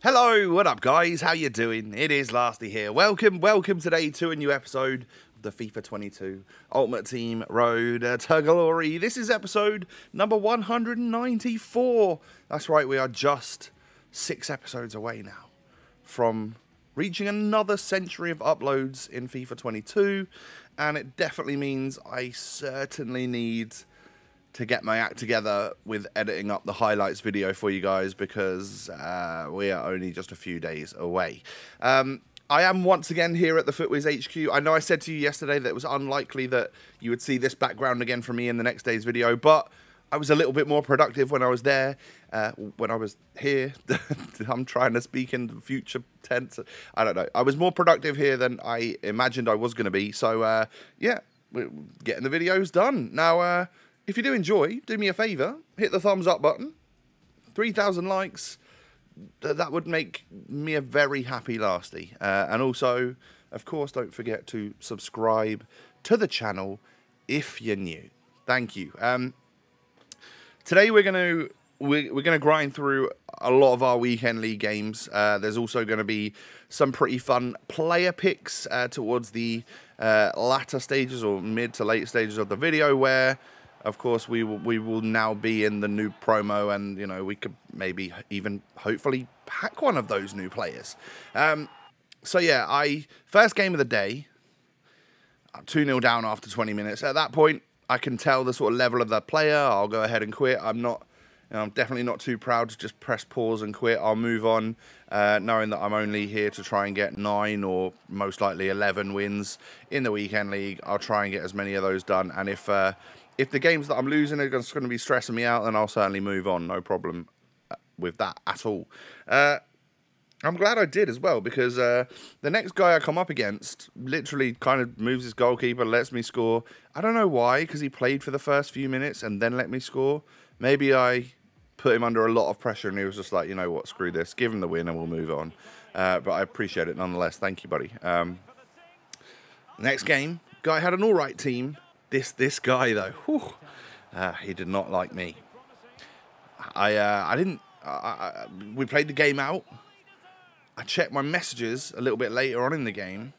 Hello, what up guys? How you doing? It is Lasty here. Welcome today to a new episode of the FIFA 22 Ultimate Team Road to Glory. This is episode number 194. That's right, we are just 6 episodes away now from reaching another century of uploads in FIFA 22, and it definitely means I certainly need to get my act together with editing up the highlights video for you guys, because we are only just a few days away. I am once again here at the FUTWiz HQ. I know I said to you yesterday that it was unlikely that you would see this background again from me in the next day's video, but I was a little bit more productive when I was there, when I was here. I'm trying to speak in the future tense. I don't know. I was more productive here than I imagined I was going to be. So, yeah, we're getting the videos done. Now, if you do enjoy, do me a favour, hit the thumbs up button. 3,000 likes, that would make me a very happy Lasty. And also, of course, don't forget to subscribe to the channel if you're new. Thank you. Today we're gonna grind through a lot of our weekend league games. There's also going to be some pretty fun player picks towards the latter stages or mid to late stages of the video, where of course we will now be in the new promo, and you know, we could maybe even hopefully pack one of those new players. So yeah, first game of the day, I'm 2-0 down after 20 minutes. At that point, I can tell the sort of level of the player. I'll go ahead and quit. I'm definitely not too proud to just press pause and quit. I'll move on, knowing that I'm only here to try and get 9 or most likely 11 wins in the weekend league. I'll try and get as many of those done, and if the games that I'm losing are just going to be stressing me out, then I'll certainly move on. No problem with that at all. I'm glad I did as well, because the next guy I come up against literally kind of moves his goalkeeper, lets me score. I don't know why, because he played for the first few minutes and then let me score. Maybe I put him under a lot of pressure and he was just like, you know what, screw this, give him the win and we'll move on. But I appreciate it nonetheless. Thank you, buddy. Next game, guy had an all right team. This guy though, whew, he did not like me. We played the game out. I checked my messages a little bit later on in the game,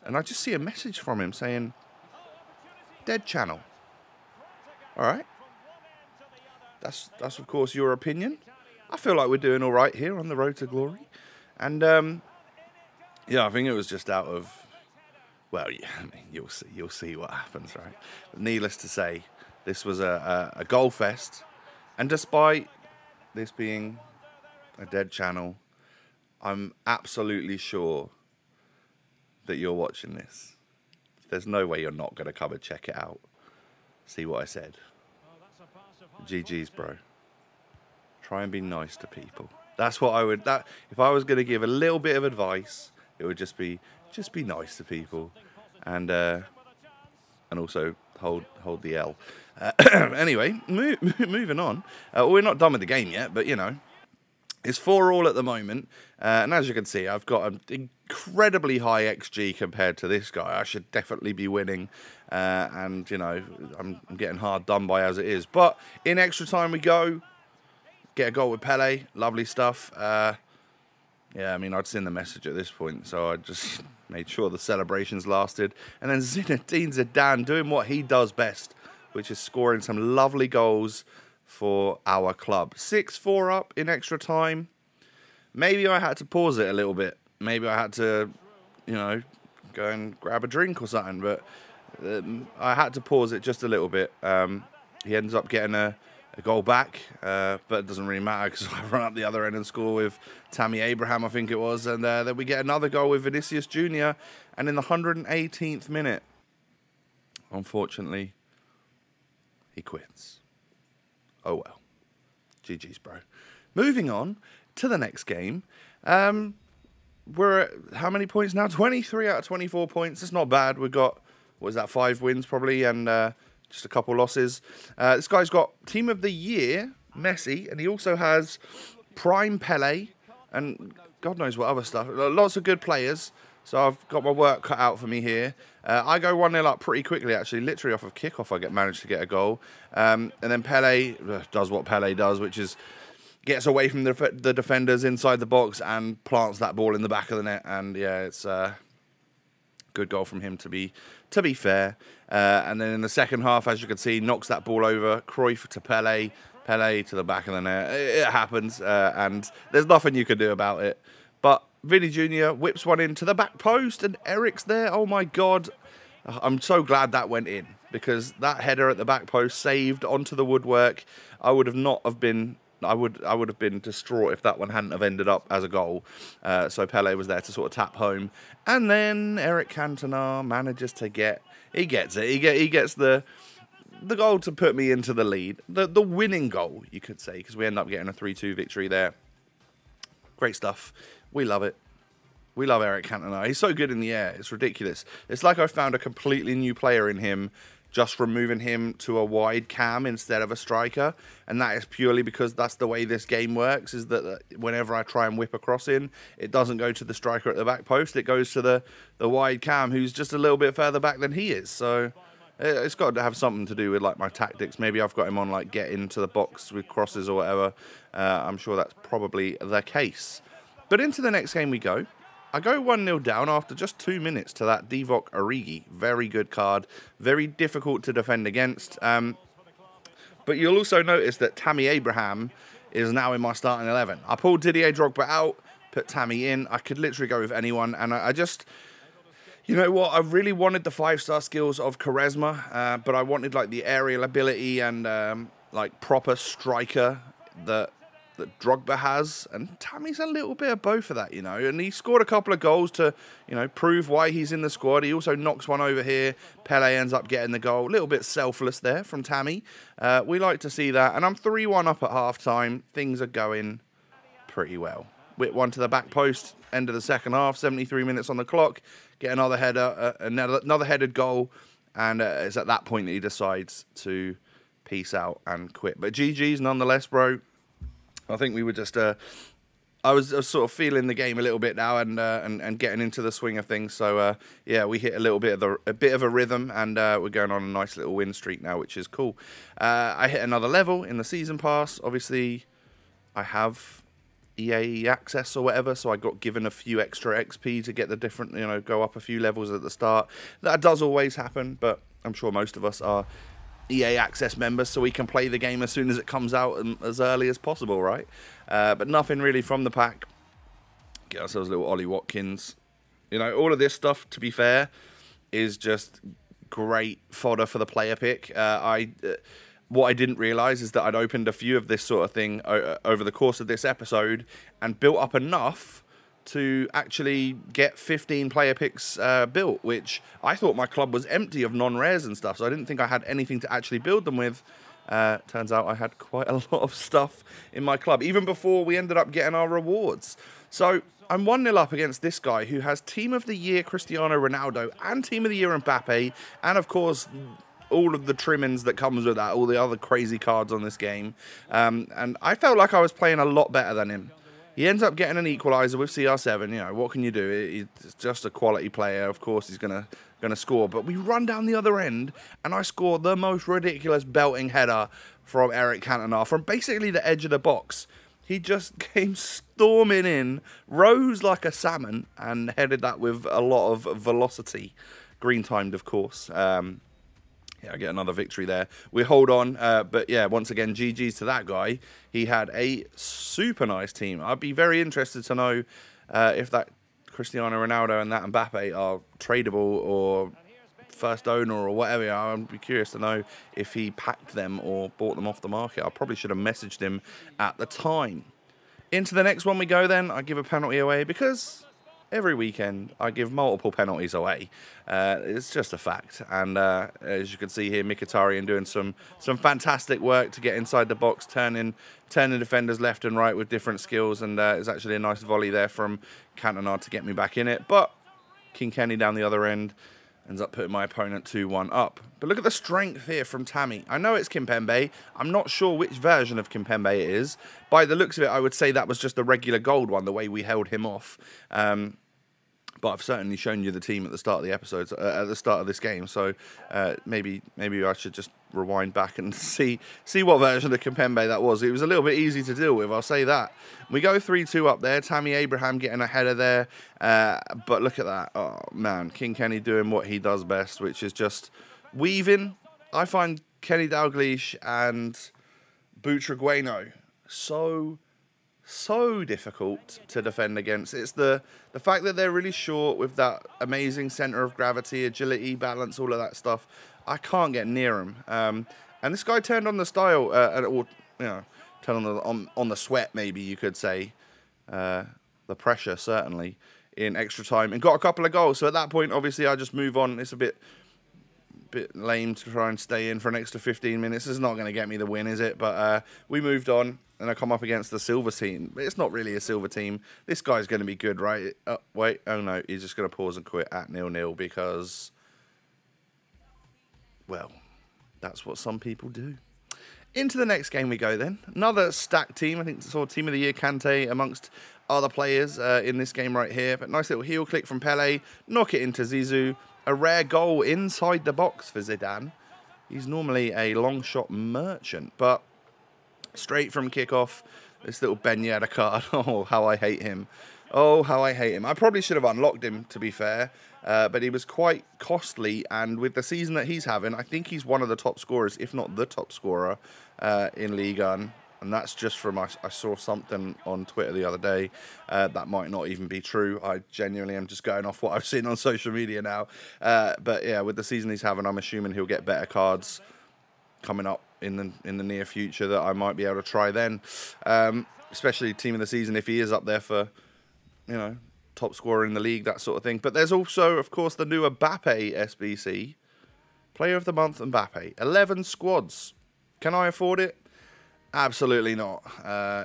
and I just see a message from him saying, "Dead channel." All right, that's of course your opinion. I feel like we're doing all right here on the road to glory, and yeah, I think it was just out of, well, yeah, I mean, you'll see what happens, right? But needless to say, this was a goal fest, and despite this being a dead channel, I'm absolutely sure that you're watching this. There's no way you're not going to come and check it out. See what I said? GG's, bro. Try and be nice to people. That's what I would. If I was going to give a little bit of advice, it would just be nice to people, and also hold the L. Anyway, moving on. We're not done with the game yet, but you know, it's 4-4 at the moment, and as you can see, I've got an incredibly high XG compared to this guy. I should definitely be winning, and you know, I'm getting hard done by as it is. But in extra time we go, get a goal with Pele, lovely stuff. Yeah, I mean, I'd seen the message at this point, so I just made sure the celebrations lasted. And then Zinedine Zidane doing what he does best, which is scoring some lovely goals for our club. 6-4 up in extra time. Maybe I had to pause it a little bit. Maybe I had to, you know, go and grab a drink or something, but I had to pause it just a little bit. He ends up getting a goal back, but it doesn't really matter because I run up the other end and score with Tammy Abraham, I think it was, and then we get another goal with Vinicius Jr., and in the 118th minute, unfortunately, he quits. Oh well. GG's, bro. Moving on to the next game. We're at how many points now? 23 out of 24 points. It's not bad. We've got, what is that, 5 wins probably, and just a couple losses. This guy's got Team of the Year, Messi, and he also has Prime Pele, and God knows what other stuff. Lots of good players. So I've got my work cut out for me here. I go 1-0 up pretty quickly, actually. Literally off of kickoff, I managed to get a goal. And then Pele does what Pele does, which is gets away from the defenders inside the box and plants that ball in the back of the net. And yeah, it's a good goal from him to be fair. And then in the second half, as you can see, knocks that ball over. Cruyff to Pele. Pele to the back of the net. It happens, and there's nothing you can do about it. But Vinny Jr. whips one into the back post, and Eric's there. Oh my God. I'm so glad that went in, because that header at the back post saved onto the woodwork. I would have been distraught if that one hadn't have ended up as a goal. So Pele was there to sort of tap home, and then Eric Cantona manages to get it. He gets the goal to put me into the lead, the winning goal, you could say, because we end up getting a 3-2 victory there. Great stuff. We love it. We love Eric Cantona. He's so good in the air. It's ridiculous. It's like I found a completely new player in him just from moving him to a wide cam instead of a striker. And that is purely because that's the way this game works, is that whenever I try and whip a cross in, it doesn't go to the striker at the back post. It goes to the wide cam, who's just a little bit further back than he is. So it's got to have something to do with like my tactics. Maybe I've got him on like get into the box with crosses or whatever. I'm sure that's probably the case. But into the next game we go. I go 1-0 down after just 2 minutes to that Divock Origi. Very good card. Very difficult to defend against. But you'll also notice that Tammy Abraham is now in my starting 11. I pulled Didier Drogba out, put Tammy in. I could literally go with anyone. And I just... You know what? I really wanted the 5-star skills of Quaresma, but I wanted like the aerial ability and like proper striker that Drogba has, and Tammy's a little bit of both of that, you know. And he scored a couple of goals to, you know, prove why he's in the squad. He also knocks one over here. Pele ends up getting the goal. A little bit selfless there from Tammy. We like to see that. And I'm 3-1 up at half-time. Things are going pretty well. Whip one to the back post. End of the second half. 73 minutes on the clock. Get another header, another headed goal. And it's at that point that he decides to peace out and quit. But GG's nonetheless, bro. I think we were just, I was sort of feeling the game a little bit now and getting into the swing of things. So yeah, we hit a little bit of a rhythm, and we're going on a nice little win streak now, which is cool. I hit another level in the season pass. Obviously, I have EA access or whatever, so I got given a few extra XP to get the different, you know, go up a few levels at the start. That does always happen, but I'm sure most of us are EA Access members, so we can play the game as soon as it comes out and as early as possible, right? But nothing really from the pack. Get ourselves a little Ollie Watkins. You know, all of this stuff, to be fair, is just great fodder for the player pick. What I didn't realise is that I'd opened a few of this sort of thing over the course of this episode and built up enough to actually get 15 player picks built, which I thought my club was empty of non-rares and stuff, so I didn't think I had anything to actually build them with. Turns out I had quite a lot of stuff in my club, even before we ended up getting our rewards. So I'm 1-0 up against this guy who has Team of the Year Cristiano Ronaldo and Team of the Year Mbappe, and of course all of the trimmings that comes with that, all the other crazy cards on this game. And I felt like I was playing a lot better than him. He ends up getting an equaliser with CR7. You know, what can you do? He's just a quality player. Of course, he's gonna score. But we run down the other end, and I score the most ridiculous belting header from Eric Cantona from basically the edge of the box. He just came storming in, rose like a salmon, and headed that with a lot of velocity. Green timed, of course. Yeah, I get another victory there. We hold on, but yeah, once again, GG's to that guy. He had a super nice team. I'd be very interested to know if that Cristiano Ronaldo and that Mbappe are tradable or first owner or whatever. I'd be curious to know if he packed them or bought them off the market. I probably should have messaged him at the time. Into the next one we go then. I give a penalty away because every weekend I give multiple penalties away. It's just a fact. And as you can see here, Mkhitaryan doing some fantastic work to get inside the box, turning defenders left and right with different skills. And it's actually a nice volley there from Cantona to get me back in it. But King Kenny down the other end ends up putting my opponent 2-1 up. But look at the strength here from Tammy. I know it's Kimpembe. I'm not sure which version of Kimpembe it is. By the looks of it, I would say that was just the regular gold one, the way we held him off. But I've certainly shown you the team at the start of the episodes, at the start of this game. So maybe I should just rewind back and see what version of Kimpembe that was. It was a little bit easy to deal with, I'll say that. We go 3-2 up there. Tammy Abraham getting a header there. But look at that. Oh, man. King Kenny doing what he does best, which is just weaving. I find Kenny Dalglish and Butragueno so difficult to defend against. It's the fact that they're really short with that amazing center of gravity, agility, balance, all of that stuff. I can't get near him. And this guy turned on the style, or turned on the sweat, maybe you could say, the pressure certainly in extra time, and got a couple of goals. So at that point, obviously, I just move on. It's a bit lame to try and stay in for an extra 15 minutes. It's not going to get me the win, is it? But we moved on, and I come up against the silver team. It's not really a silver team. This guy's going to be good, right? Oh, wait. Oh, no. He's just going to pause and quit at 0-0 because, well, that's what some people do. Into the next game we go then. Another stacked team. I think it's sort of Team of the Year Kante amongst other players in this game right here. But nice little heel click from Pele. Knock it into Zizou. A rare goal inside the box for Zidane. He's normally a long shot merchant, but straight from kickoff, this little Ben Yedder card. Oh, how I hate him. Oh, how I hate him. I probably should have unlocked him, to be fair, but he was quite costly, and with the season that he's having, I think he's one of the top scorers, if not the top scorer in Ligue 1. And that's just from, I saw something on Twitter the other day. That might not even be true. I genuinely am just going off what I've seen on social media now. But yeah, with the season he's having, I'm assuming he'll get better cards coming up in the near future that I might be able to try then. Especially team of the season if he is up there for, top scorer in the league, that sort of thing. But there's also, of course, the new Mbappe SBC. Player of the Month Mbappe. 11 squads. Can I afford it? Absolutely not.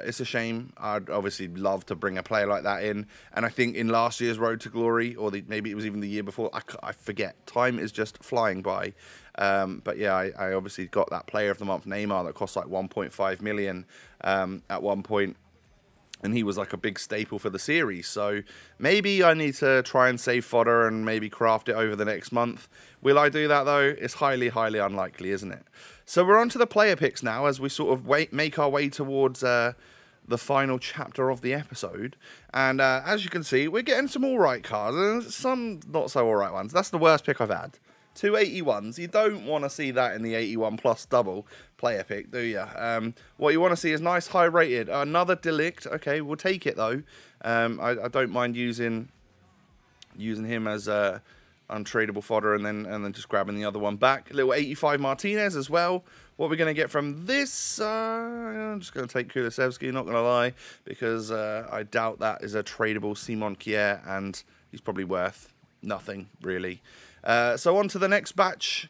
It's a shame. I'd obviously love to bring a player like that in. And I think in last year's Road to Glory, or maybe it was even the year before, I forget. Time is just flying by. But yeah, I obviously got that Player of the Month Neymar that cost like 1.5 million at one point. And he was like a big staple for the series. So maybe I need to try and save fodder and maybe craft it over the next month. Will I do that though? It's highly, highly unlikely, isn't it? So we're on to the player picks now as we sort of make our way towards the final chapter of the episode. And as you can see, we're getting some alright cards and some not so alright ones. That's the worst pick I've had. 2 81s. You don't want to see that in the 81 plus double player pick, do you? What you want to see is nice high rated. Another Delict. Okay, we'll take it though. I don't mind using him as untradeable fodder and then just grabbing the other one back. A little 85 Martinez as well. What are we going to get from this? I'm just going to take Kulusevski, not going to lie, because I doubt that is a tradable Simon Kjaer, and he's probably worth nothing, really. So on to the next batch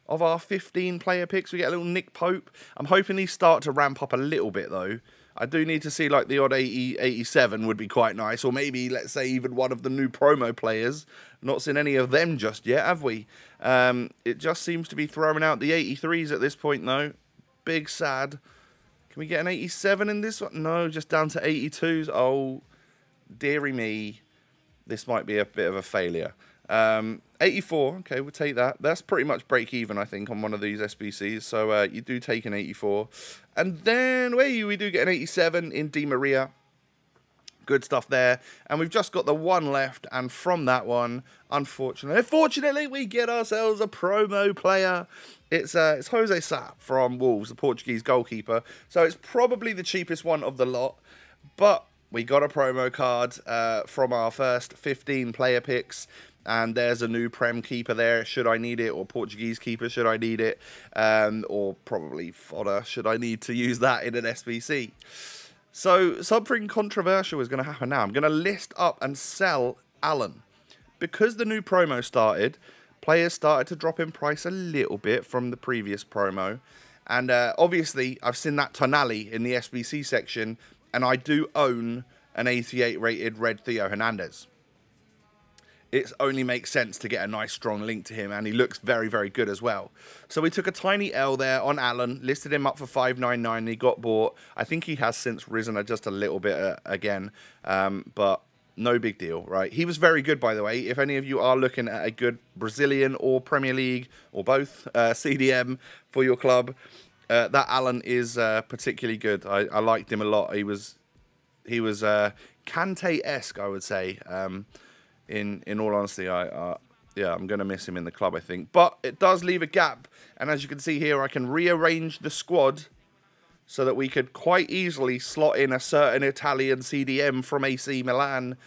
of our 15 player picks. We get a little Nick Pope. I'm hoping these start to ramp up a little bit, though. I do need to see, like, the odd 80, 87 would be quite nice. Or maybe, let's say, even one of the new promo players. Not seen any of them just yet, have we? It just seems to be throwing out the 83s at this point, though. Big sad. Can we get an 87 in this one? No, just down to 82s. Oh, dearie me. This might be a bit of a failure. 84, okay, we'll take that. That's pretty much break even, I think, on one of these SBCs. So you do take an 84. And then we do get an 87 in Di Maria. Good stuff there. And we've just got the one left. And from that one, unfortunately, we get ourselves a promo player. It's Jose Sa from Wolves, the Portuguese goalkeeper. So it's probably the cheapest one of the lot. But we got a promo card from our first 15 player picks. And there's a new Prem keeper there, should I need it, or Portuguese keeper, should I need it, or probably fodder, should I need to use that in an SBC. So something controversial is going to happen now. I'm going to list up and sell Alan. Because the new promo started, players started to drop in price a little bit from the previous promo. And obviously, I've seen that Tonali in the SBC section, and I do own an 88 rated red Theo Hernandez. It only makes sense to get a nice strong link to him, and he looks very, very good as well. So we took a tiny L there on Alan, listed him up for 599, and he got bought. I think he has since risen just a little bit again, but No big deal, right? He was very good, by the way. If any of you are looking at a good Brazilian or Premier League or both CDM for your club, that Alan is particularly good. I liked him a lot. He was Kante-esque, I would say. In all honesty, yeah, I'm going to miss him in the club, I think. But it does leave a gap, and as you can see here, I can rearrange the squad so that we could quite easily slot in a certain Italian CDM from AC Milan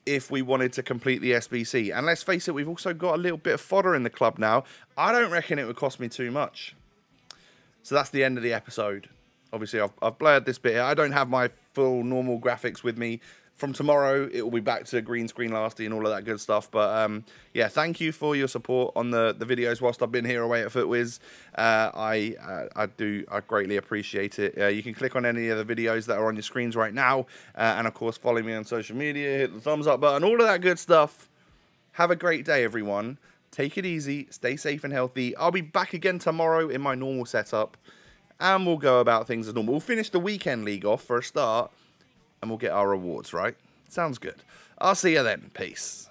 if we wanted to complete the SBC. And let's face it, we've also got a little bit of fodder in the club now. I don't reckon it would cost me too much. So that's the end of the episode. Obviously, I've blurred this bit here. I don't have my full normal graphics with me. From tomorrow, it will be back to green screen lasty and all of that good stuff. But, yeah, thank you for your support on the videos whilst I've been here away at FUTWiz. I greatly appreciate it. You can click on any of the videos that are on your screens right now. And, of course, follow me on social media, hit the thumbs up button, all of that good stuff. Have a great day, everyone. Take it easy. Stay safe and healthy. I'll be back again tomorrow in my normal setup. And we'll go about things as normal. We'll finish the weekend league off for a start. And we'll get our rewards, right? Sounds good. I'll see you then. Peace.